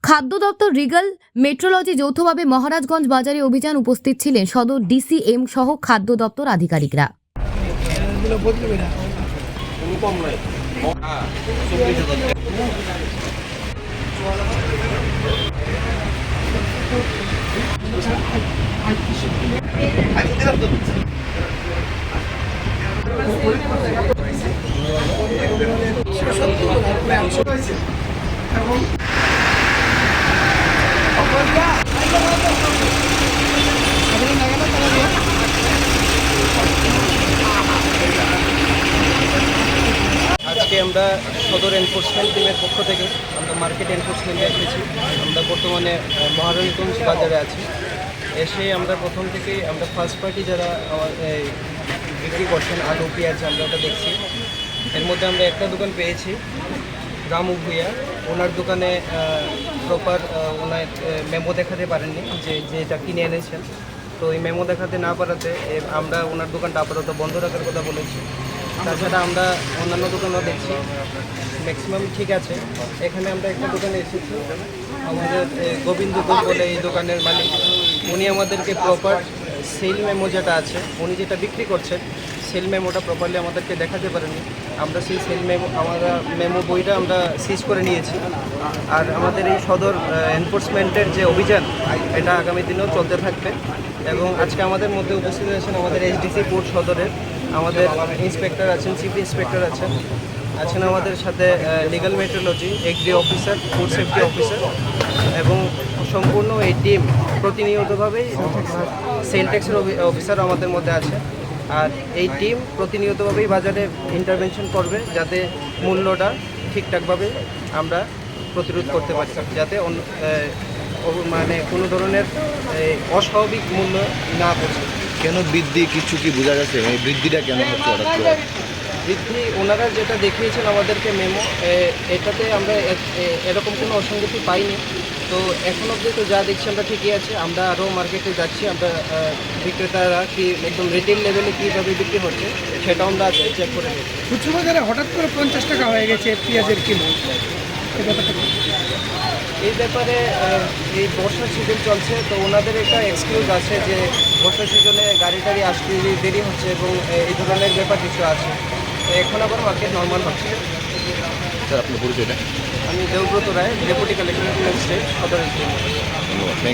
খাদ্য দপ্তর, regal, metrology যৌথভাবে মহারাজগঞ্জ বাজারে অভিযান। উপস্থিত ছিলেন সদর ডিসিএম সহ খাদ্য দপ্তর আধিকারিকরা। আজকে আমরা সদর এনফোর্সমেন্ট টিমের পক্ষ থেকে আমরা মার্কেট এনফোর্সমেন্টে এসেছি। আমরা বর্তমানে মহারাজগঞ্জ বাজারে আছি। এসে আমরা প্রথম থেকেই আমরা ফার্স্ট পার্টি যারা বিক্রি করছেন আলু পেঁয়াজ আমরা ওটা দেখছি। এর মধ্যে আমরা একটা দোকান পেয়েছি, রামু ভুইয়া। ওনার দোকানে প্রপার ওনার মেমো দেখাতে পারেননি যে যেটা কিনে এনেছেন। তো এই মেমো দেখাতে না পারাতে আমরা ওনার দোকানটা আপাতত বন্ধ রাখার কথা বলেছি। তাছাড়া আমরা অন্যান্য দোকানও দেখছি, ম্যাক্সিমাম ঠিক আছে। এখানে আমরা একটা দোকানে এসেছি, আমাদের গোবিন্দ বলে এই দোকানের মালিক। উনি আমাদেরকে প্রপার সেল মেমো যেটা আছে, উনি যেটা বিক্রি করছেন সেল মেমোটা প্রপারলি আমাদেরকে দেখাতে পারেনি। আমরা সেই সেল মেমো বইটা আমরা সিজ করে নিয়েছি। আর আমাদের এই সদর এনফোর্সমেন্টের যে অভিযান, এটা আগামী দিনেও চলতে থাকবে। এবং আজকে আমাদের মধ্যে উপস্থিত আছেন আমাদের এসডিসি কোর্ট সদরের আমাদের ইন্সপেক্টর আছেন, চিফ ইন্সপেক্টর আছেন আমাদের সাথে legal metrology, agri officer, food safety officer এবং সম্পূর্ণ এই টিম প্রতিনিয়তভাবেই সেল ট্যাক্সের অফিসার আমাদের মধ্যে আছে। আর এই টিম প্রতিনিয়তভাবেই বাজারে ইন্টারভেনশন করবে যাতে মূল্যটা ঠিকঠাকভাবে আমরা প্রতিরোধ করতে পারি, যাতে মানে কোনো ধরনের অস্বাভাবিক মূল্য না পড়ছে। কেন বৃদ্ধি কিছু কি বোঝা গেছে? এই বৃদ্ধিটা কেন হচ্ছে হঠাৎ করে? বৃদ্ধি ওনারা যেটা দেখিয়েছেন আমাদেরকে মেমো, এটাতে আমরা এরকম কোনো অসঙ্গতি পাইনি। তো এখন অবধি তো যা দেখছি আমরা ঠিকই আছে। আমরা আরও মার্কেটে যাচ্ছি, আমরা বিক্রেতারা কি একদম রিটেল লেভেলে কীভাবে বিক্রি হচ্ছে সেটাও আমরা আজকে চেক করে নিই। খুচরো বাজারে হঠাৎ করে 50 টাকা হয়ে গেছে পেঁয়াজের কিলো। এই ব্যাপারে এই বর্ষার সিজন চলছে, তো ওনাদের একটা এক্সকিউজ আছে যে বর্ষার সিজনে গাড়ি টাড়ি আসতে দেরি হচ্ছে এবং এই ধরনের ব্যাপার কিছু আছে। এখন আবার মার্কেট নর্মাল হচ্ছে। স্যার আপনার পরিচয়টা? আমি দেবব্রত রায়, ডেপুটি কালেক্টর ম্যাজিস্ট্রেট, সদর। ধন্যবাদ।